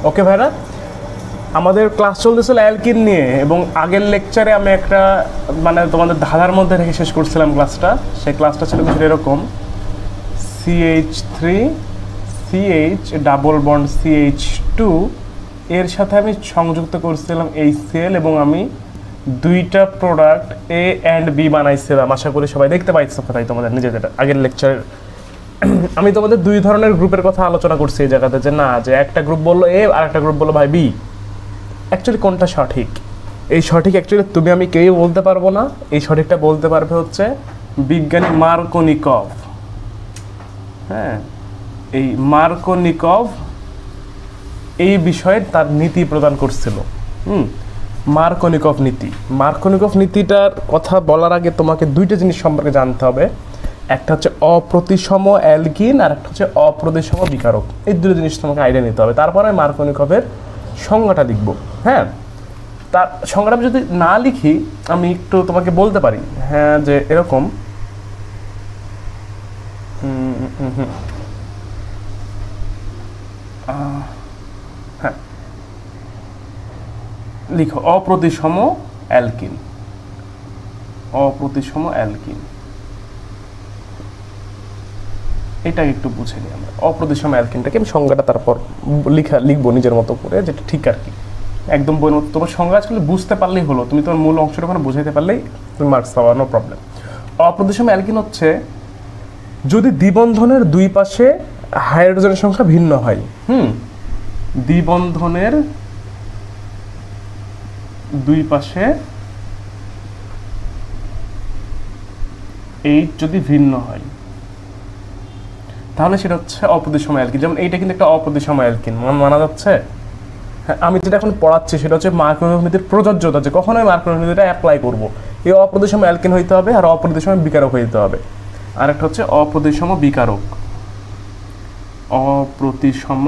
ওকে ভাইরা, আমাদের ক্লাস চলতেছিল অ্যালকিন নিয়ে, এবং আগের লেকচারে আমি একটা মানে তোমাদের ধাঁধার মধ্যে রেখে শেষ করছিলাম ক্লাসটা। সেই ক্লাসটা ছিল কিছু এরকম, CH3 CH double bond CH2 এর সাথে আমি সংযুক্ত করছিলাম HCl, এবং আমি দুইটা প্রোডাক্ট A অ্যান্ড B বানাইছিলাম। আশা করি সবাই দেখতে পাইছো তাই তোমাদের নিজেদের আগের লেকচারের। আমি তোমাদের দুই ধরনের গ্রুপের কথা আলোচনা করছি এই জায়গাতে, যে না, যে একটা গ্রুপ বললো A আর একটা গ্রুপ বললো ভাই B। অ্যাকচুয়ালি কোনটা সঠিক? এই সঠিক অ্যাকচুয়ালি তুমি আমি কেউ বলতে পারবো না। এই সঠিকটা বলতে পারবে হচ্ছে বিজ্ঞানী মার্কোনিকভ। হ্যাঁ, এই মার্কোনিকভ এই বিষয়ে তার নীতি প্রদান করছিল। মার্কোনিকভ নীতি। মার্কোনিকভ নীতিটার কথা বলার আগে তোমাকে দুইটা জিনিস সম্পর্কে জানতে হবে। একটা হচ্ছে অপ্রতিসম অ্যালকিন, আর একটা হচ্ছে অপ্রতিসম বিকারক। এই দুটো জিনিস তোমাকে আইডিয়া নিতে হবে, তারপরে মার্কোনিকভের সংজ্ঞাটা লিখব। হ্যাঁ, তার সংজ্ঞাটা যদি না লিখি আমি একটু তোমাকে বলতে পারি, হ্যাঁ, যে এরকম হ্যাঁ, লিখো অপ্রতিসম অ্যালকিন। অপ্রতিসম অ্যালকিন, এটা একটু বুঝে নিই আমরা। অপ্রতিসম অ্যালকিনটাকে আমি সংজ্ঞাটা তারপর লিখবো নিজের মতো করে, যেটা ঠিক আর কি। একদম বই মতো তোমার সংজ্ঞা আসলে বুঝতে পারলেই হলো, তুমি তোমার মূল অংশটা ওখানে বুঝাইতে পারলেই তুমি মার্কস পাওয়া, নো প্রবলেম। অপ্রতিসম অ্যালকিন হচ্ছে যদি দ্বিবন্ধনের দুই পাশে হাইড্রোজেনের সংখ্যা ভিন্ন হয়। দ্বিবন্ধনের দুই পাশে H যদি ভিন্ন হয় তাহলে সেটা হচ্ছে অপ্রতিসম অ্যালকিন। যেমন এইটা কিন্তু একটা অপ্রতিসম অ্যালকিন, মানা যাচ্ছে? হ্যাঁ, আমি যেটা এখন পড়াচ্ছি সেটা হচ্ছে মার্কোনিকভ নীতির প্রযোজ্যতা, যে কখনোই মার্কোনিকভ নীতিটা অ্যাপ্লাই করবো। এই অপ্রতিসম অ্যালকিন হইতে হবে, আর অপ্রতিসম বিকারক হইতে হবে। আর একটা হচ্ছে অপ্রতিসম বিকারক। অপ্রতিসম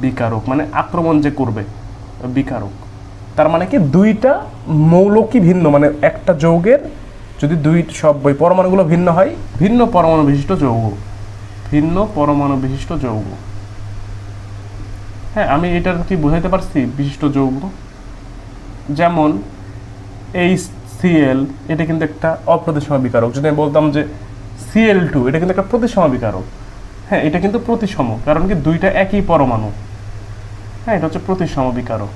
বিকারক মানে আক্রমণ যে করবে, বিকারক। তার মানে কি দুইটা মৌলকি ভিন্ন, মানে একটা যৌগের যদি সব পরমাণুগুলো ভিন্ন হয়, ভিন্ন পরমাণু বিশিষ্ট যৌগ, ভিন্ন পরমাণু বিশিষ্ট যৌগ। হ্যাঁ, আমি এটার কি বুঝাইতে পারছি? বিশিষ্ট যৌগ যেমন HCl, এটা কিন্তু একটা অপ্রতিসম বিকারক। যদি আমি বলতাম যে Cl2, এটা কিন্তু একটা প্রতিসম বিকারক। হ্যাঁ, এটা কিন্তু প্রতিসম, কারণ কি দুইটা একই পরমাণু। হ্যাঁ, এটা হচ্ছে প্রতিসম বিকারক।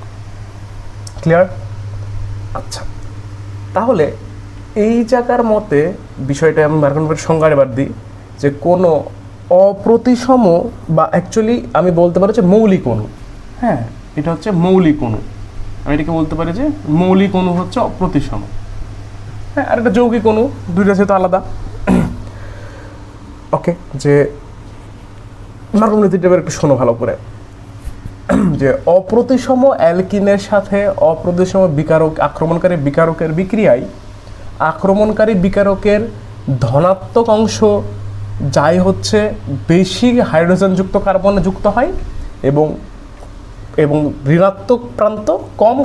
ক্লিয়ার? আচ্ছা, তাহলে এই জায়গার মতে বিষয়টা আমি মার্কোনিকভের সংজ্ঞা এবার দিই, যে কোনো অপ্রতিসম বা অ্যাকচুয়ালি আমি বলতে পারি যে মৌলিক অণু। হ্যাঁ, এটা হচ্ছে মৌলিক অণু। আমি এটাকে বলতে পারি যে মৌলিক অণু হচ্ছে অপ্রতিসম। হ্যাঁ, আর একটা যৌগিক অণু, দুইটা যেহেতু আলাদা। ওকে, যে মার্কোনিকভ নীতিটা একটু শোনো ভালো করে, যে অপ্রতিসম অ্যালকিনের সাথে অপ্রতিসম বিকারক, আক্রমণকারী বিকারকের বিক্রিয়ায় আক্রমণকারী বিকারকের ধনাত্মক অংশ যাই হচ্ছে বেশি হাইড্রোজেনযুক্ত কার্বনে যুক্ত হয়, এবং এবং ঋণাত্মক প্রান্ত কম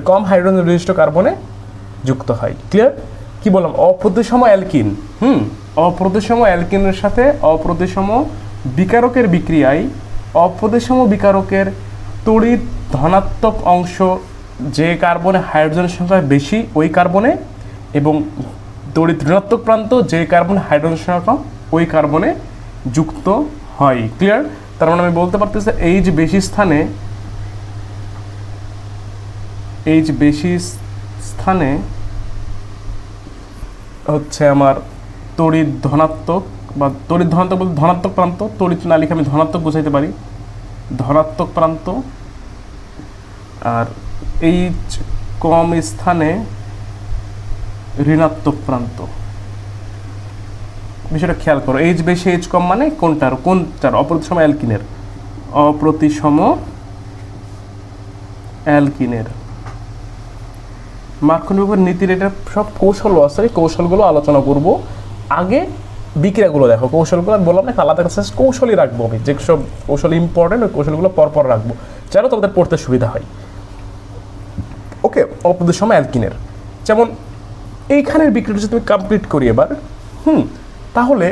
কম হাইড্রোজেন বিশিষ্ট কার্বনে যুক্ত হয়। ক্লিয়ার? কি বললাম? অপ্রতিসম অ্যালকিন। অপ্রতিসম অ্যালকিনের সাথে অপ্রতিসম বিকারকের বিক্রিয়ায় অপ্রতিসম বিকারকের তড়িৎ ধনাত্মক অংশ যে কার্বনে হাইড্রোজেনের সংখ্যা বেশি ওই কার্বনে, এবং তড়িৎ ঋণাত্মক প্রান্ত যে কার্বনে হাইড্রোজেনের সংখ্যা কম ওই কার্বনে যুক্ত হয়। ক্লিয়ার? তার মানে আমি বলতে পারতেছি H বেশি স্থানে হচ্ছে আমার তড়িৎ ধনাত্মক, বা তড়িৎ ধনাত্মক বলতে ধনাত্মক প্রান্ত, তড়িৎ না লিখে আমি ধনাত্মক বোঝাইতে পারি, ধনাত্মক প্রান্ত। আর H কম স্থানে ঋণাত্মক প্রান্ত। বিষয়টা খেয়াল করো, H বেশি H কম মানে কোনটার? অপ্রতিসম অ্যালকিনের। অপ্রতিসম অ্যালকিনের মার্কোনিকভের নীতির এটা সব কৌশল আছে, কৌশলগুলো আলোচনা করব। আগে বিক্রিয়াগুলো দেখো, কৌশলগুলো বললাম না আলাদা কাছে কৌশলই রাখবো আমি, যেসব কৌশল ইম্পর্টেন্ট ওই কৌশলগুলো পরপর রাখবো যেন তোমাদের পড়তে সুবিধা হয়। ওকে, অপ্রতিসম অ্যালকিনের যেমন এইখানের বিক্রিয়াটা যদি তুমি কমপ্লিট করি এবার, তাহলে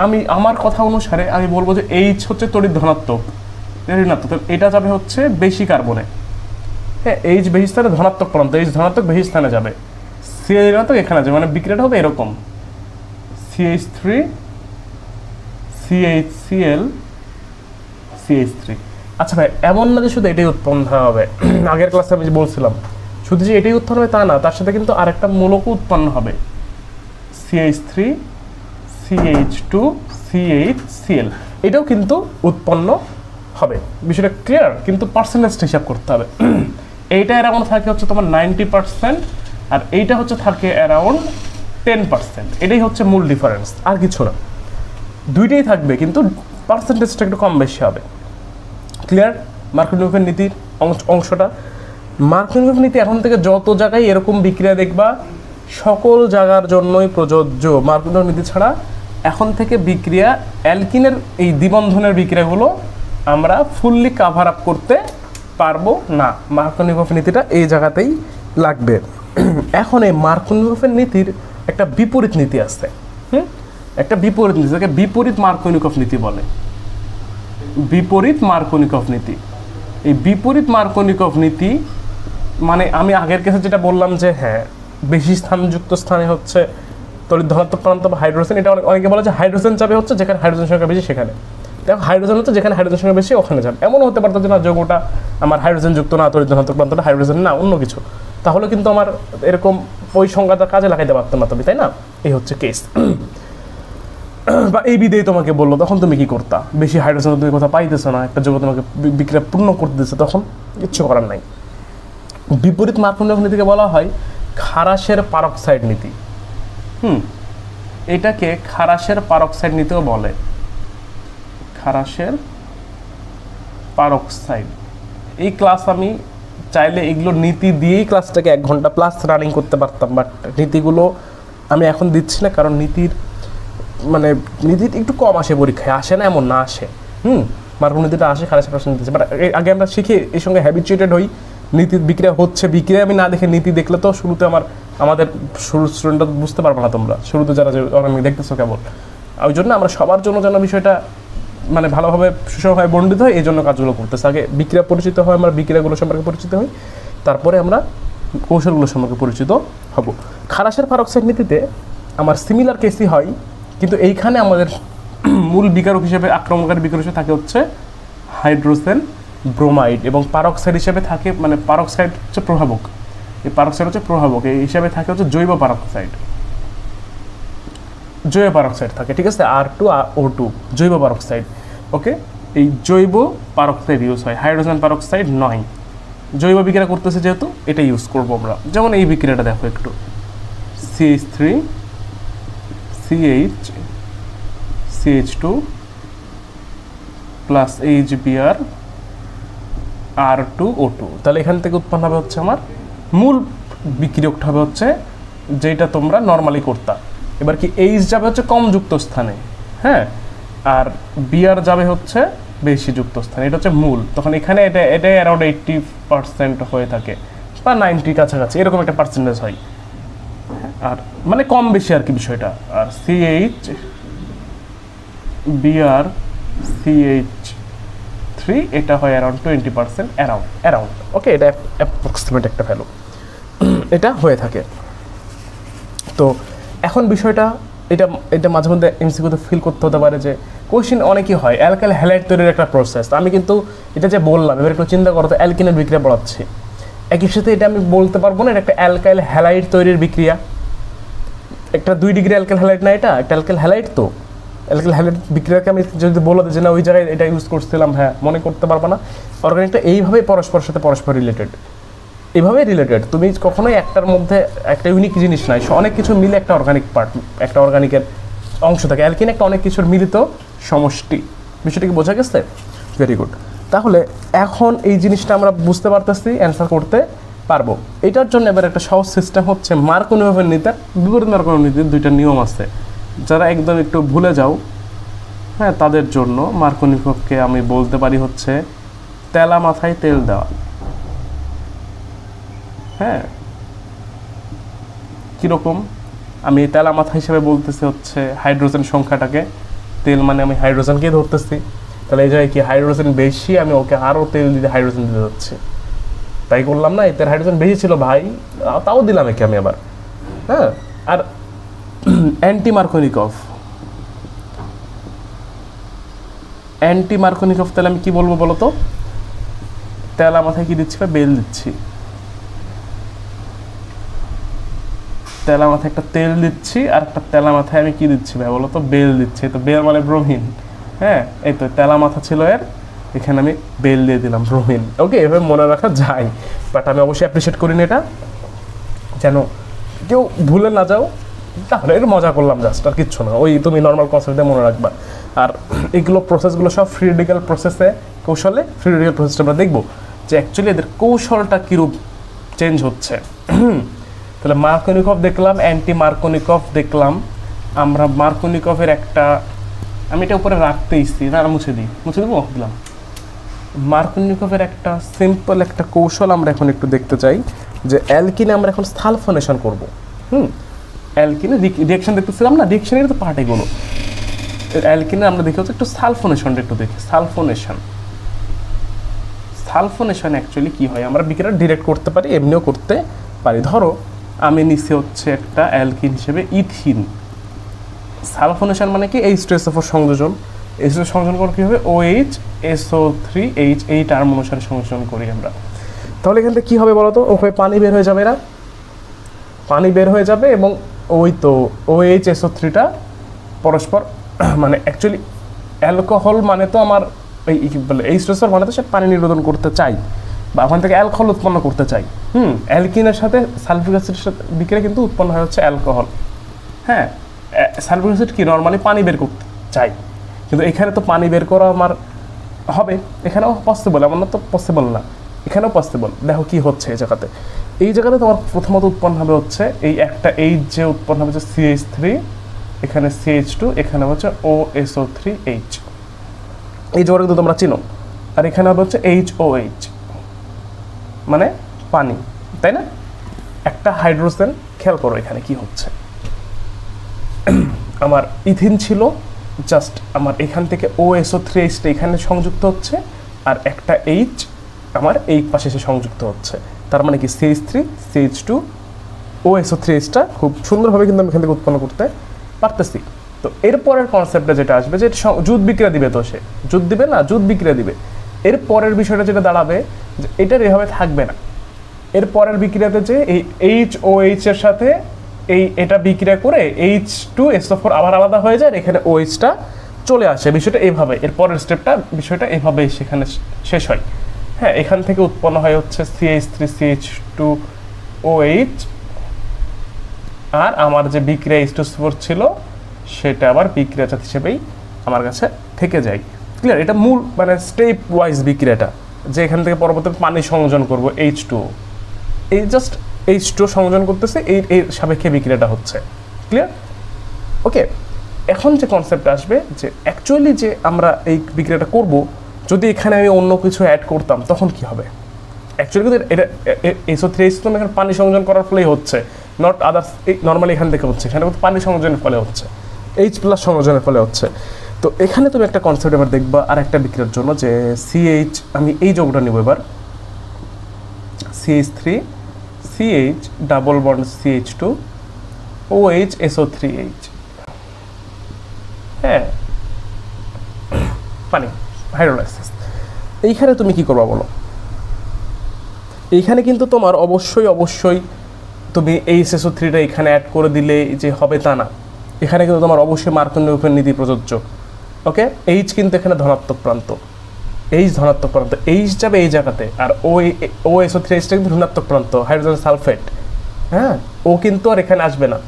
আমি আমার কথা অনুসারে আমি বলবো যে H হচ্ছে তড়িৎ ধনাত্মক, এটা ঋণাত্মক, তাহলে এটা যাবে হচ্ছে বেশি কার্বনে। হ্যাঁ, এইচ বেশি স্থানে ধনাত্মক প্রান্ত, এইচ ধনাত্মক বেশি স্থানে যাবে, সিএল ঋণাত্মক এখানে যাবে, মানে বিক্রিয়াটা হবে এরকম CH3 CHCl CH3। আচ্ছা ভাই, এমন না যে শুধু এটাই উৎপন্ন হবে, আগের ক্লাসে আমি বলছিলাম শুধু যে এটাই উৎপন্ন হবে তা না, তার সাথে কিন্তু আরেকটা মূলকও উৎপন্ন হবে, CH3 CH2 CHCl, এটাও কিন্তু উৎপন্ন হবে। বিষয়টা ক্লিয়ার? কিন্তু পার্সেন্টেজটা হিসাব করতে হবে। এইটা অ্যারাউন্ড থাকে হচ্ছে তোমার 90%, আর এইটা হচ্ছে থাকে অ্যারাউন্ড 10%। এটাই হচ্ছে মূল ডিফারেন্স, আর কিছু না। দুইটাই থাকবে কিন্তু পার্সেন্টেজটা একটু কম বেশি হবে। ক্লিয়ার? মার্কোনিকফের নীতির অংশটা। মার্কোনিকফ নীতি এখন থেকে যত জায়গায় এরকম বিক্রিয়া দেখবা সকল জায়গার জন্যই প্রযোজ্য। মার্কোনিকফ নীতি ছাড়া এখন থেকে বিক্রিয়া অ্যালকিনের এই দ্বিবন্ধনের বিক্রিয়াগুলো আমরা ফুললি কাভার আপ করতে পারবো না। মার্কোনিকফ নীতিটা এই জায়গাতেই লাগবে। এখন এই মার্কোনিকফের নীতির একটা বিপরীত নীতি আছে, একটা বিপরীত নীতি, যাকে বিপরীত মার্কোনিকফ নীতি বলে। বিপরীত মার্কোনিকফ নীতি, এই বিপরীত মার্কোনিকফ নীতি মানে আমি আগের কেসে যেটা বললাম যে হ্যাঁ বেশি স্থানযুক্ত স্থানে হচ্ছে তড়িৎ ধনাত্মক প্রান্ত বা হাইড্রোজেন, এটা অনেকে বলে যে হাইড্রোজেন যাবে হচ্ছে যেখানে হাইড্রোজেন সংখ্যা বেশি সেখানে। দেখো হাইড্রোজেন হচ্ছে যেখানে হাইড্রোজেন সংখ্যা বেশি ওখানে যাবে। এমনও হতে পারতো যে না যৌগটা আমার হাইড্রোজেন যুক্ত না, তড়িৎ ধনাত্মক প্রান্তটা হাইড্রোজেন না, অন্য কিছু, তাহলে কিন্তু আমার এরকম ওই সংখ্যাটা কাজে লাগাইতে পারতাম না তুমি, তাই না? এই হচ্ছে কেস। বা এই বিধেই তোমাকে বললো, তখন তুমি কি করতা? বেশি হাইড্রোজেন তুমি কোথাও পাইতেছো না, একটা যৌগ তোমাকে বিক্রিয়া পূর্ণ করতে দিচ্ছে, তখন কিচ্ছু করার নাই। বিপরীত মার্কোনিকফ নীতিকে বলা হয় খারাসের পারক্সাইড নীতি। এটাকে খারাসের পারক্সাইড নীতিও বলে। খারাসের পারক্সাইড, এই ক্লাস আমি চাইলে এগুলো নীতি দিয়েই ক্লাসটাকে 1 ঘন্টা প্লাস রানিং করতে পারতাম, বাট নীতিগুলো আমি এখন দিচ্ছি না, কারণ নীতির একটু কম আসে পরীক্ষায়, আসে না এমন না, আসে। মার্কোনিকফ নীতিটা আসে, খারাসের প্রশ্ন নীতি, বাট আগে আমরা শিখে এই সঙ্গে হ্যাবিচুয়েটেড হই। নীতির বিক্রিয়া হচ্ছে, বিক্রিয়া আমি না দেখে নীতি দেখলে তো শুরুতে আমাদের স্টুডেন্টরা বুঝতে পারবে না, তোমরা শুরুতে যারা আমি দেখতেছো কেবল। ওই জন্য আমরা সবার জন্য যেন বিষয়টা মানে ভালোভাবে সুষমভাবে বন্ডিত হয়, এই জন্য কাজগুলো করতেছে। আগে বিক্রিয়া পরিচিত হয়, আমরা বিক্রিয়াগুলো সম্পর্কে পরিচিত হই, তারপরে আমরা কৌশলগুলো সম্পর্কে পরিচিত হব। খারাসের পারক্সাইড নীতিতে আমার সিমিলার কেসই হয়, কিন্তু এইখানে আমাদের মূল বিকারক হিসেবে আক্রমণকারী বিকারক হিসেবে থাকে হচ্ছে হাইড্রোজেন ব্রোমাইড, এবং পারক্সাইড হিসেবে থাকে, মানে পারক্সাইড হচ্ছে প্রভাবক, এই পারক্সাইড হচ্ছে প্রভাবক, এই হিসাবে থাকে হচ্ছে জৈব পারক্সাইড। জৈব পারক্সাইড থাকে, ঠিক আছে, R2O2 জৈব পারক্সাইড। ওকে, এই জৈব পারক্সাইড ইউজ হয়, হাইড্রোজেন পারক্সাইড নয়। জৈব বিক্রিয়া করতেছে যেহেতু এটা ইউজ করবো আমরা। যেমন এই বিক্রিয়াটা দেখো একটু, CH3 CH2 plus HBr R2O2, তাহলে এখান থেকে উৎপন্ন হবে হচ্ছে আমার মূল বিক্রিয়কটা হবে হচ্ছে যেটা তোমরা নর্মালি করতা। এবার কি H যাবে হচ্ছে কম যুক্ত স্থানে, হ্যাঁ, আর Br যাবে হচ্ছে বেশি যুক্ত স্থানে, এটা হচ্ছে মূল। তখন এখানে এটাই অ্যারাউন্ড 80% হয়ে থাকে, বা 90 কাছাকাছি এরকম একটা পার্সেন্টেজ হয়, আর মানে কম বেশি আর কি বিষয়টা। আর CH Br CH3 এটা হয় অ্যারাউন্ড 20%, অ্যারাউন্ড। ওকে, এটা অ্যাপ্রক্সিমেট একটা ভ্যালু এটা হয়ে থাকে। তো এখন বিষয়টা এটা মাঝে মধ্যে এমসিকিউতে ফিল করতে হতে পারে যে কোশ্চেন অনেকই হয় অ্যালকাইল হ্যালাইড তৈরির একটা প্রসেস। আমি কিন্তু এটা যে বললাম এবার একটু চিন্তা করো তো, অ্যালকিনের বিক্রিয়া পড়াচ্ছি, একই সাথে এটা আমি বলতে পারবো না এটা একটা অ্যালকাইল হ্যালাইড তৈরির বিক্রিয়া। একটা 2 ডিগ্রি অ্যালকাইল হ্যালাইড না, এটা একটা অ্যালকাইল হ্যালাইড। তো অ্যালকাইল হ্যালাইড বিক্রিয়াকে আমি যদি বলে দিই যে না ওই জায়গায় এটা ইউজ করছিলাম, হ্যাঁ মনে করতে পারবো না। অর্গানিকটা এইভাবেই পরস্পরের সাথে পরস্পর রিলেটেড, এভাবেই রিলেটেড। তুমি কখনোই একটার মধ্যে একটা ইউনিক জিনিস নাই, অনেক কিছু মিলে একটা অর্গানিক পার্ট, একটা অর্গানিকের অংশ থাকে। অ্যালকিন একটা অনেক কিছুর মিলিত সমষ্টি। বিষয়টা কি বোঝা গেছে? Very good. তাহলে এখন এই জিনিসটা আমরা বুঝতে পারতেছি, অ্যান্সার করতে পারবো। এটার জন্য এবার একটা সহজ সিস্টেম হচ্ছে মার্কোনিকফের নীতির বিপরীত মার্কোনিকফ নীতির 2টা নিয়ম আছে, যারা একদম একটু ভুলে যাও, হ্যাঁ তাদের জন্য মার্কোনিকফকে আমি বলতে পারি হচ্ছে তেলা মাথায় তেল দেওয়া। হ্যাঁ, কীরকম? আমি তেলা মাথা হিসেবে বলতেছি হচ্ছে হাইড্রোজেন সংখ্যাটাকে, তেল মানে আমি হাইড্রোজেনকেই ধরতেছি, তাহলে এই জায়গায় কি হাইড্রোজেন বেশি, আমি ওকে আরও তেল দিতে হাইড্রোজেন দিতে যাচ্ছি, তাই করলাম না? এতে হাইড্রোজেন বেশি ছিল ভাই, তাও দিলাম একে আমি আবার। হ্যাঁ, আর অ্যান্টি মার্কোনিকভ, অ্যান্টি মার্কোনিকভ তাহলে আমি কি বলবো বলো তো? তেলা মাথায় কি দিচ্ছি? বেল দিচ্ছি, তেলা মাথায় একটা তেল দিচ্ছি, আর একটা তেলা মাথায় আমি কি দিচ্ছি ভাই বলো তো? বেল দিচ্ছি। তো বেল মানে ব্রোমিন। হ্যাঁ, এই তো তেলা মাথা ছিল এর, এখানে আমি বেল দিয়ে দিলাম ব্রোমিন। ওকে, এভাবে মনে রাখা যায়, বাট আমি অবশ্যই অ্যাপ্রিসিয়েট করি না এটা, যেন কেউ ভুলে না যাও। তাহলে এটা মজা করলাম জাস্ট, আর কিচ্ছু না। ওই তুমি নর্মাল কনসেপ্ট দিয়ে মনে রাখবা। আর এগুলো প্রসেসগুলো সব ফ্রি রেডিক্যাল প্রসেসে, কৌশলে ফ্রি রেডিক্যাল প্রসেসটা আমরা দেখবো যে অ্যাকচুয়ালি এদের কৌশলটা কীরূপ চেঞ্জ হচ্ছে। তাহলে মার্কোনিকভ দেখলাম, অ্যান্টি মার্কোনিকভ দেখলাম আমরা। মার্কোনিকভের একটা, আমি এটা উপরে রাখতেইছি না, মুছে দেবো, দিলাম। মার্কোনিকভের একটা সিম্পল একটা কৌশল আমরা এখন একটু দেখতে চাই, যে অ্যালকিনে আমরা এখন সালফোনেশন করব। অ্যালকিনে রিঅ্যাকশন দেখতেছিলাম না, রিঅ্যাকশনের তো পার্ট এগুলো। অ্যালকিনে আমরা দেখি হচ্ছে একটু সালফোনেশনটা একটু দেখি। সালফোনেশন অ্যাকচুয়ালি কী হয়, আমরা বিক্রিয়া ডিরেক্ট করতে পারি, এমনিও করতে পারি। ধরো আমি নিচে হচ্ছে একটা অ্যালকিন হিসেবে ইথিন। সালফোনেশন মানে কি? H2SO4 সংযোজন। H2 সংযোজন করে কী হবে? OH SO3H, এই টার্ম অনুসারে সংযোজন করি আমরা। তাহলে এখান থেকে কী হবে বলো তো? ওখানে পানি বের হয়ে যাবে, এরা পানি বের হয়ে যাবে, এবং ওই তো OH SO3টা পরস্পর মানে অ্যাকচুয়ালি অ্যালকোহল মানে তো আমার এই বলে H2SO4 মানে তো সে পানি নিরোধন করতে চাই, বা ওখান থেকে অ্যালকোহল উৎপন্ন করতে চাই। অ্যালকিনের সাথে সালফিক অ্যাসিডের সাথে বিক্রিয়া কিন্তু উৎপন্ন হয় হচ্ছে অ্যালকোহল। হ্যাঁ, সালফিক অ্যাসিড কি নর্মালি পানি বের করতে চাই, কিন্তু এখানে তো পানি বের করা আমার হবে, এখানেও পসিবল, এমন না তো পসিবল না, এখানেও পসিবল। দেখো কি হচ্ছে এই জায়গাতে। এই জায়গাতে তোমার প্রথমত উৎপন্ন হবে হচ্ছে এই একটা এইচ, যে উৎপন্ন হবে হচ্ছে CH3, এখানে CH2, এখানে হচ্ছে OSO3H, এই জোড়া কিন্তু তোমরা চিনো। আর এখানে হবে হচ্ছে HOH মানে পানি, তাই না? একটা হাইড্রোজেন, খেয়াল করো এখানে কি হচ্ছে। আমার ইথিন ছিল, জাস্ট আমার এখান থেকে OSO3Hটা এখানে সংযুক্ত হচ্ছে, আর একটা H আমার এই পাশে এসে সংযুক্ত হচ্ছে। তার মানে কি CH3 CH2 OSO3Hটা খুব সুন্দরভাবে কিন্তু আমি এখান থেকে উৎপন্ন করতে পারতেছি। তো এরপরের কনসেপ্টটা যেটা আসবে, যে জুট বিক্রিয়া দিবে, তো সে জুট দিবে না, জুট বিক্রিয়া দিবে। এর পরের বিষয়টা যেটা দাঁড়াবে, যে এটার এভাবে থাকবে না। এর পরের বিক্রিয়াতে যে এই HOH এর সাথে এটা বিক্রিয়া করে H2SO4 আবার আলাদা হয়ে যায়, এখানে OHটা চলে আসে। বিষয়টা এভাবে, এর পরের স্টেপটা বিষয়টা এভাবেই সেখানে শেষ হয়। হ্যাঁ, এখান থেকে উৎপন্ন হয় হচ্ছে CH3 CH2OH, আর আমার যে বিক্রিয়া H2SO4 ছিল সেটা আবার বিক্রিয়াজাত হিসেবেই আমার কাছে থেকে যায়। ক্লিয়ার? এটা মূল মানে স্টেপ ওয়াইজ বিক্রিয়াটা, যে এখান থেকে পরবর্তীতে পানি সংযোজন করব H2O, এই জাস্ট H2O সংযোজন করতেছে, এই সাপেক্ষে বিক্রিয়াটা হচ্ছে। ক্লিয়ার? ওকে, এখন যে কনসেপ্ট আসবে, যে অ্যাকচুয়ালি যে আমরা এই বিক্রিয়াটা করব, যদি এখানে আমি অন্য কিছু অ্যাড করতাম তখন কি হবে? অ্যাকচুয়ালি কিন্তু এটা SO3H তো এখানে পানি সংযোজন করার ফলেই হচ্ছে, নট আদার্স। নর্মালি এখান থেকে হচ্ছে, এখানে কিন্তু পানি সংযোজনের ফলে হচ্ছে, H+ সংযোজনের ফলে হচ্ছে। তো এখানে তুমি একটা কনসেপ্ট এবার দেখবা আর একটা বিক্রিয়ার জন্য, যে CH, আমি এই যৌগটা নেব এবার, CH3 CH double bond CH2 OH SO3H। হ্যাঁ, পানি হাইড্রোলাইসিস। এইখানে তুমি কি করবা বলো? এইখানে কিন্তু তোমার অবশ্যই তুমি এই SO3টা এখানে অ্যাড করে দিলে যে হবে তা না। এখানে কিন্তু তোমার অবশ্যই মার্কোনিকভের নীতি প্রযোজ্য। ওকে, H কিন্তু এখানে ধনাত্মক প্রান্ত, H ধনাত্মক প্রান্ত, H যাবে এই জায়গাতে, আর OSO3Hটা কিন্তু ঋণাত্মক প্রান্ত, হাইড্রোজেন সালফেট। হ্যাঁ, ও কিন্তু আর এখানে আসবে না।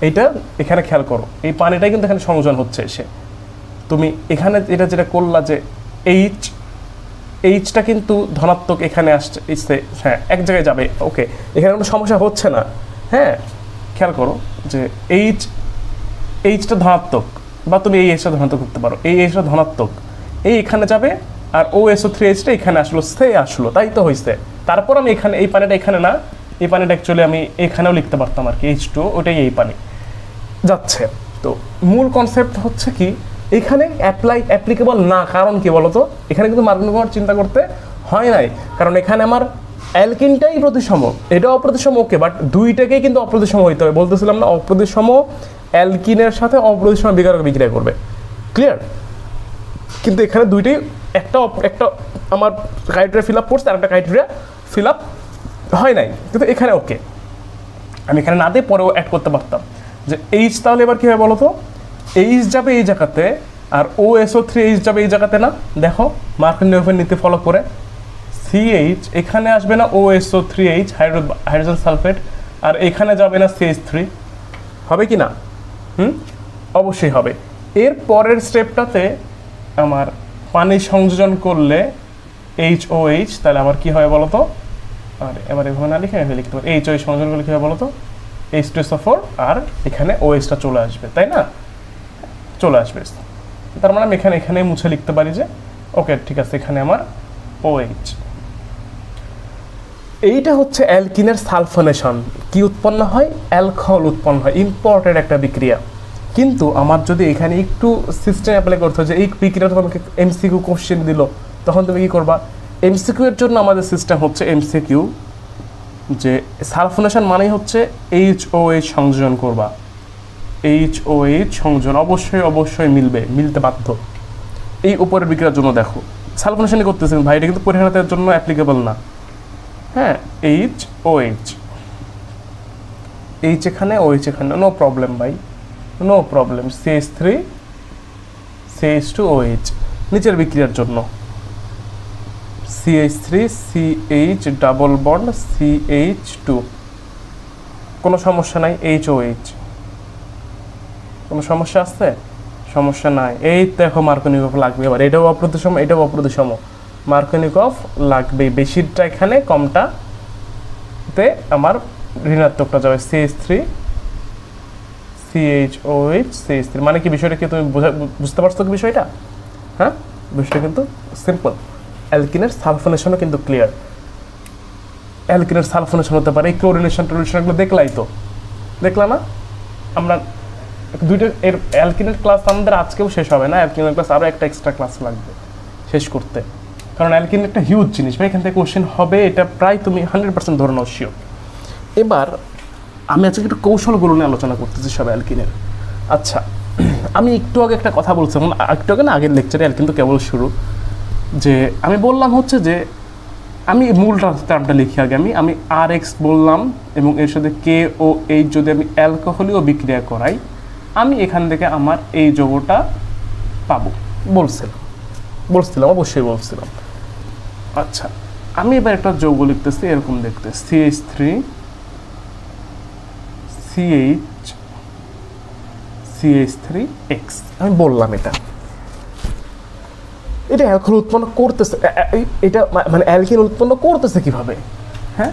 এইটা এখানে খেয়াল করো, এই পানিটাই কিন্তু এখানে সংযোজন হচ্ছে এসে। তুমি এখানে যেটা করলা, যে Hটা কিন্তু ধনাত্মক এখানে আসছে, হ্যাঁ এক জায়গায় যাবে। ওকে, এখানে কোনো সমস্যা হচ্ছে না। হ্যাঁ, খেয়াল করো যে Hটা ধনাত্মক, বা তুমি এই Hটা ধনাত্মক করতে পারো, এই Hটা ধনাত্মক, এই এখানে যাবে, আর OSO3Hটা এখানে আসলো, তাই তো হয়েছে। তারপর আমি এখানে এই পানিটা এখানে না, এই পানিটা অ্যাকচুয়ালি আমি এখানেও লিখতে পারতাম আর কি, H2O, ওটাই এই পানি যাচ্ছে। তো মূল কনসেপ্ট হচ্ছে কি, এখানে অ্যাপ্লিকেবল না, কারণ কি বলতো, এখানে কিন্তু মার্কনি কোঅফ চিন্তা করতে হয় নাই, কারণ এখানে আমার অ্যালকিনটাই প্রতিসম, এটাও অপ্রতিসম ওকে, বাট দুইটাকেই কিন্তু অপ্রতিসম হইতে হবে। বলতেছিলাম না, অপ্রতিসম অ্যালকিনের সাথে অপ্রতিসম বিকারক বিক্রিয়া করবে, ক্লিয়ার? কিন্তু এখানে দুইটাই একটা আমার ক্রাইটেরিয়া ফিল আপ করছে আর একটা ক্রাইটেরিয়া ফিল আপ হয় নাই, কিন্তু এখানে ওকে। আমি এখানে না দিয়ে পরেও অ্যাড করতে পারতাম যে এইচ, তাহলে এবার কী হবে বলো তো, এইচ যাবে এই জায়গাতে আর OSO3H যাবে এই জায়গাতে না, দেখো মার্কনি কোঅফের নীতি ফলো করে। CH এখানে আসবে না OSO3H হাইড্রোজেন সালফেট, আর এখানে যাবে না CH3, হবে কি না? অবশ্যই হবে। এর পরের স্টেপটাতে আমার পানি সংযোজন করলে HOH, তাহলে আমার কি হয় বলো তো, আর এবার এভাবে না লিখে লিখতে পারি, HOH সংযোজন করলে কী হয় বলো তো, H2SO4 আর এখানে OH চলে আসবে, তাই না? চলে আসবে। তার মানে আমি এখানে মুছে লিখতে পারি যে ওকে ঠিক আছে, এখানে আমার OH। এইটা হচ্ছে অ্যালকিনের সালফোনেশন। কি উৎপন্ন হয়? অ্যালকোহল উৎপন্ন হয়, ইম্পর্টেন্ট একটা বিক্রিয়া। কিন্তু আমার যদি এখানে একটু সিস্টেম অ্যাপ্লাই করতে হয় যে এই বিক্রিয়াটা তোমাকে MCQ কোশ্চেন দিল, তখন তুমি কী করবা? MCQ এর জন্য আমাদের সিস্টেম হচ্ছে MCQ, যে সালফোনেশন মানেই হচ্ছে HOH সংযোজন করবা, HOH সংযোজন অবশ্যই মিলতে বাধ্য। এই উপরের বিক্রিয়ার জন্য দেখো সালফোনেশনই করতেছেন ভাই, এটা কিন্তু পরিহারাতের জন্য অ্যাপ্লিকেবল না। হ্যাঁ, HOH, H এখানে OH এখানে, নো প্রবলেম ভাই, নো প্রবলেম। CH3 CH2OH নিচের বিক্রিয়ার জন্য CH3 CH double bond CH2, কোনো সমস্যা নাই। HOH কোনো সমস্যা আছে? সমস্যা নাই। এই দেখো মার্কনি কোঅফ লাগবে, এবার এটাও অপ্রতিসম এটাও অপ্রতিসম, মার্কনি কোঅফ লাগবে, বেশিরটা এখানে কমটাতে আমার ঋণাত্মকটা যাবে CH3 CHOH CH3। মানে কি বিষয়টা কি তুমি বুঝতে পারছো কি বিষয়টা? হ্যাঁ, বিষয়টা কিন্তু সিম্পল। অ্যালকিনের সালফোনেশনও কিন্তু ক্লিয়ার। অ্যালকিনের সালফোনেশন হতে পারে, এই ক্লোরিনেশন টোরিনেশনগুলো দেখলা না? আমরা দুইটা এর অ্যালকিনের ক্লাস আমাদের আজকেও শেষ হবে না, অ্যালকিনের ক্লাস আরও একটা এক্সট্রা ক্লাস লাগবে শেষ করতে, কারণ অ্যালকিন একটা হিউজ জিনিস ভাই, এখান থেকে কোশ্চেন হবে, এটা প্রায় তুমি 100% ধরে নাও শিওর। এবার আমি আজকে একটু কৌশলগুলো নিয়ে আলোচনা করতেছি সব অ্যালকিনের। আচ্ছা, আমি একটু আগে একটা কথা বলছিলাম, একটু আগে না, আগের লেকচারে অ্যালকিন তো কেবল শুরু, যে আমি বললাম হচ্ছে যে আমি মূল টার্মটা লিখি আগে, আমি RX বললাম এবং এর সাথে KOH যদি আমি অ্যালকোহলীয় বিক্রিয়া করাই, আমি এখান থেকে আমার এই যৌগটা পাবো, বলছিলাম অবশ্যই বলছিলাম। আচ্ছা, আমি এবার একটা যৌগ লিখতেছি এরকম দেখতে, CH3CH3X। আমি বললাম এটা অ্যালকোহল উৎপন্ন করতেছে, এটা মানে অ্যালকিন উৎপন্ন করতেছে কিভাবে? হ্যাঁ,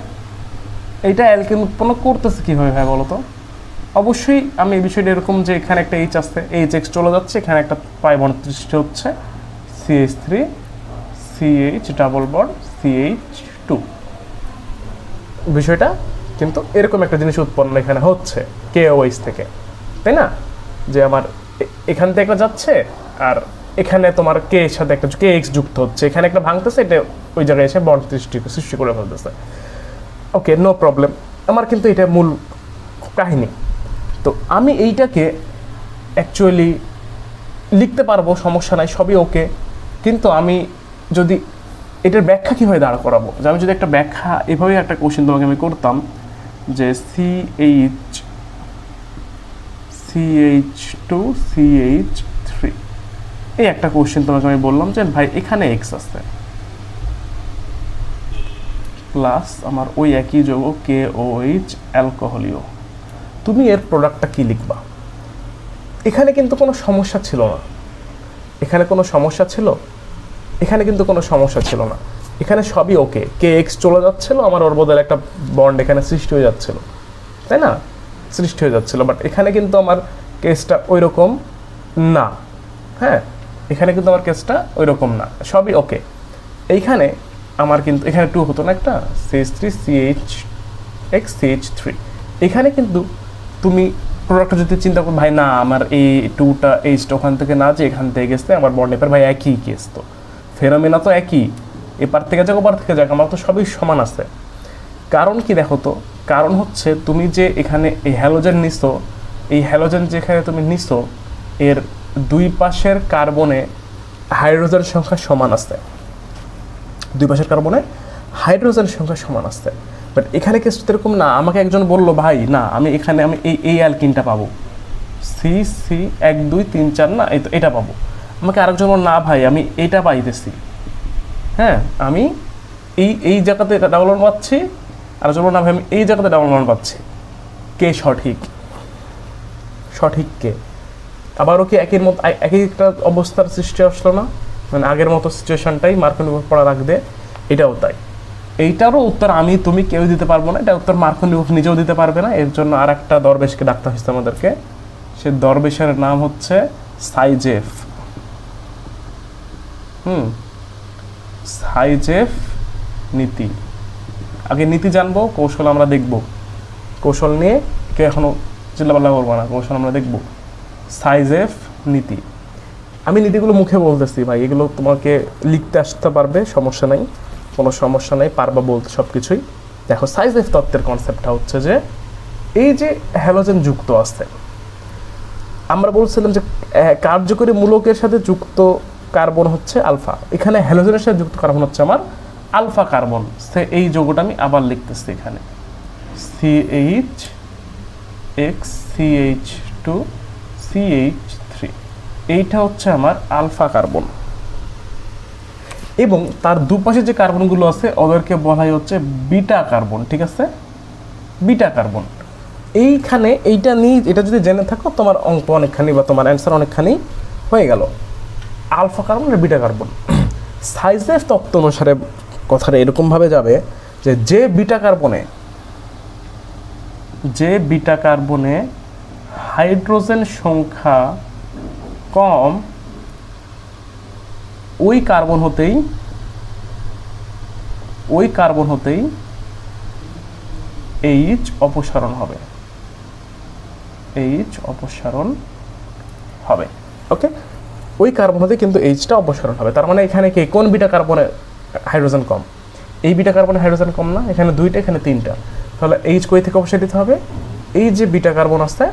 এটা অ্যালকিন উৎপন্ন করতেছে কিভাবে ভাই বলো তো? অবশ্যই আমি এই বিষয়টা এরকম যে এখানে একটা H আসছে, HX চলে যাচ্ছে, এখানে একটা পাই বন্ড সৃষ্টি হচ্ছে, CH3 CH double bond CH2। বিষয়টা কিন্তু এরকম একটা জিনিস উৎপন্ন এখানে হচ্ছে KOH থেকে, তাই না? যে আমার এখান থেকে একটা যাচ্ছে আর এখানে তোমার K এর সাথে একটা KX যুক্ত হচ্ছে, এখানে একটা ভাঙতেছে, এটা ওই জায়গায় এসে বন্ড সৃষ্টি করে ফেলতেছে। ওকে, নো প্রবলেম, আমার কিন্তু এটা মূল কাহিনী। তো আমি এইটাকে অ্যাকচুয়ালি লিখতে পারবো, সমস্যা নাই, সবই ওকে। কিন্তু আমি যদি এটার ব্যাখ্যা কীভাবে দাঁড় করাবো, যে আমি যদি একটা ব্যাখ্যা এভাবেই একটা কোশ্চেন তোমাকে আমি করতাম যে CH2CH3, এই একটা কোশ্চেন তোমাকে আমি বললাম যে ভাই এখানে X আছে প্লাস আমার ওই একই যৌগ KOH অ্যালকোহলীয়, তুমি এর প্রোডাক্টটা কি লিখবা? এখানে কিন্তু কোনো সমস্যা ছিল না, এখানে কোনো সমস্যা ছিল? এখানে কিন্তু কোনো সমস্যা ছিল না, এখানে সবই ওকে। KX চলে যাচ্ছিল, আমার ওর বদলে একটা বন্ড এখানে সৃষ্টি হয়ে যাচ্ছিল, তাই না? সৃষ্টি হয়ে যাচ্ছিল, বাট এখানে কিন্তু আমার কেসটা ওই রকম না। হ্যাঁ, এখানে কিন্তু আমার কেসটা ওই রকম না, সবই ওকে। এইখানে আমার কিন্তু এখানে 2 হতো না, একটা CH3CHX CH3, এখানে কিন্তু তুমি প্রোডাক্টটা যদি চিন্তা করি ভাই না আমার এই টুটা এইচটা ওখান থেকে না যে এখান থেকে গেছে আমার বন্ড নেপার ভাই একই কেস তো ফেনোমেনা তো একই এপার থেকে যাক ওপার থেকে যাক আমার তো সবই সমান আছে। কারণ কি দেখো তো, কারণ হচ্ছে তুমি যে এখানে এই হ্যালোজেন নিছো, এই হ্যালোজেন যেখানে তুমি নিছো এর দুই পাশের কার্বনে হাইড্রোজেন সংখ্যা সমান আছে, দুই পাশের কার্বনে হাইড্রোজেন সংখ্যা সমান আছে। বাট এখানে কেসটা এরকম না, আমাকে একজন বললো ভাই না আমি এখানে আমি এই অ্যালকিনটা পাবো সি 1 2 3 4 না এটা পাবো, আমাকে আরেকজন বলল না ভাই আমি এটা পাইতেছি, হ্যাঁ আমি এই জায়গাতে ডাবল বন্ড পাচ্ছি, আরেকজন বলল না ভাই আমি এই জায়গাতে ডাবল বন্ড পাচ্ছি। কে সঠিক? সঠিক কে? আবারও কি একই মতো একই একটা অবস্থার সৃষ্টি আসলো না, মানে আগের মতো সিচুয়েশনটাই মার্কন পড়া রাখবে, এটাও তাই। এইটারও উত্তর আমি তুমি কেউ দিতে পারবো না, এটা উত্তর মার্কন নিজেও দিতে পারবে না। এর জন্য আর একটা দরবেশকে ডাকতে হচ্ছে আমাদেরকে, সে দরবেশের নাম হচ্ছে সাইজেফ। সাইজেফ নীতি। আগে নীতি জানবো, কৌশল আমরা দেখব, কৌশল নিয়ে কেউ এখনো চিল্লাপাল্লা করবো না, কৌশল আমরা দেখব। সাইজেফ নীতি, আমি নীতিগুলো মুখে বলতেছি ভাই, এগুলো তোমাকে লিখতে আসতে পারবে, সমস্যা নাই, কোনো সমস্যা নেই, পারবা বলতে সব কিছুই। দেখো সাইজেফ তত্ত্বের কনসেপ্টটা হচ্ছে যে এই যে হ্যালোজেন যুক্ত আছে, আমরা বলছিলাম যে কার্যকরী মূলকের সাথে যুক্ত কার্বন হচ্ছে আলফা, এখানে হ্যালোজেনের সাথে যুক্ত কার্বন হচ্ছে আমার আলফা কার্বন। সে এই যৌগটা আমি আবার লিখতেছি এখানে CH(X)CH2 CH3, এইটা হচ্ছে আমার আলফা কার্বন। এবং তার দুপাশে যে কার্বনগুলো আছে ওদেরকে বলা হচ্ছে বিটা কার্বন, ঠিক আছে, বিটা কার্বন। এইখানে এইটা নিয়ে এটা যদি জেনে থাকো তোমার অঙ্ক অনেকখানি বা তোমার অ্যান্সার অনেকখানি হয়ে গেল, আলফা কার্বন আর বিটা কার্বন। সাইজেফ তত্ত্ব অনুসারে কথাটা এরকমভাবে যাবে যে বিটা কার্বনে হাইড্রোজেন সংখ্যা কম ওই কার্বন হতেই এইচ অপসারণ হবে, ওকে, ওই কার্বন হতে কিন্তু এইচটা অপসারণ হবে। তার মানে এখানে কি কোন বিটা কার্বনে হাইড্রোজেন কম? এই বিটা কার্বনে হাইড্রোজেন কম না, এখানে দুইটা এখানে তিনটা, তাহলে এইচ কই থেকে অপসারিত হবে? এই যে বিটা কার্বন আছে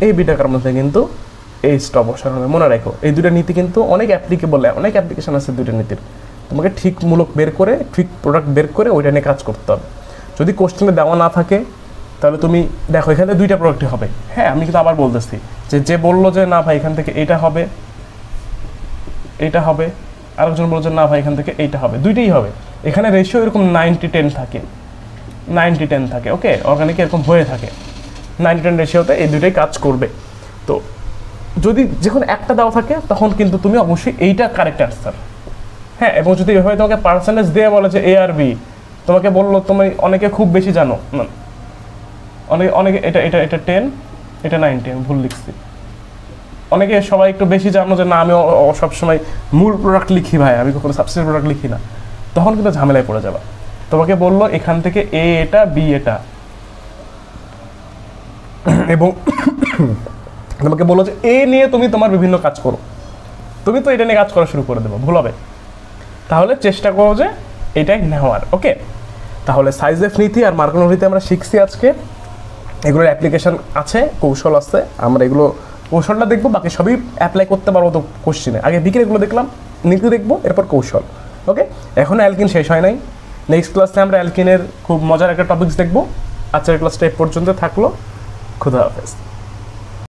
এই বিটা কার্বন থেকে কিন্তু এইচটা অপসারণ হবে। মনে রাখো এই দুটো নীতি কিন্তু অনেক অ্যাপ্লিকেবল, অনেক অ্যাপ্লিকেশন আছে দুটো নীতির, তোমাকে ঠিক মূলক বের করে ঠিক প্রোডাক্ট বের করে ওইটা নিয়ে কাজ করতে হবে। যদি কোশ্চেনে দেওয়া না থাকে তাহলে তুমি দেখো এখানে দুইটা প্রোডাক্টই হবে। হ্যাঁ আমি কিন্তু আবার বলতেছি যে বললো যে না ভাই এখান থেকে এটা হবে, আরেকজন বললো যে না ভাই এখান থেকে এইটা হবে, দুইটাই হবে। এখানে রেশিও এরকম 90-10 থাকে, ওকে, অর্গানিক এরকম হয়ে থাকে 90-10 রেশিওতে এই দুইটাই কাজ করবে। তো যদি যখন একটা দেওয়া থাকে তখন কিন্তু তুমি অবশ্যই এইটা কারেক্ট অ্যান্সার, হ্যাঁ। এবং যদি এভাবে তোমাকে পার্সেন্টেজ দিয়ে বলে যে এ আর বি, তোমাকে বললো তুমি অনেকে খুব বেশি জানো না, অনেকে এটা 10 এটা 9-10 ভুল লিখছি, অনেকে সবাই একটু বেশি জানো যে না আমি সবসময় মূল প্রোডাক্ট লিখি ভাই, আমি কখনো সাবস্টিটিউট প্রোডাক্ট লিখি না, তখন কিন্তু ঝামেলায় পড়ে যাবা। তোমাকে বললো এখান থেকে এ এটা বি এটা, এবং তোমাকে বললো যে এ নিয়ে তুমি তোমার বিভিন্ন কাজ করো, তুমি তো এটা নিয়ে কাজ করা শুরু করে দেবো, ভুল হবে। তাহলে চেষ্টা করো যে এটাই নেওয়ার, ওকে। তাহলে সাইজেফ নীতি আর মার্কোনি নীতি আমরা শিখছি আজকে, এগুলোর অ্যাপ্লিকেশন আছে, কৌশল আছে, আমরা এগুলো কৌশলটা দেখবো, বাকি সবই অ্যাপ্লাই করতে পারবো তো কোশ্চেনে। আগে বিকেলগুলো দেখলাম, নীতি দেখবো, এরপর কৌশল, ওকে। এখনও অ্যালকিন শেষ হয় নাই, নেক্সট ক্লাসে আমরা অ্যালকিনের খুব মজার একটা টপিকস দেখবো। আজকের ক্লাসটা এই পর্যন্ত থাকলো, খুদা হাফেজ।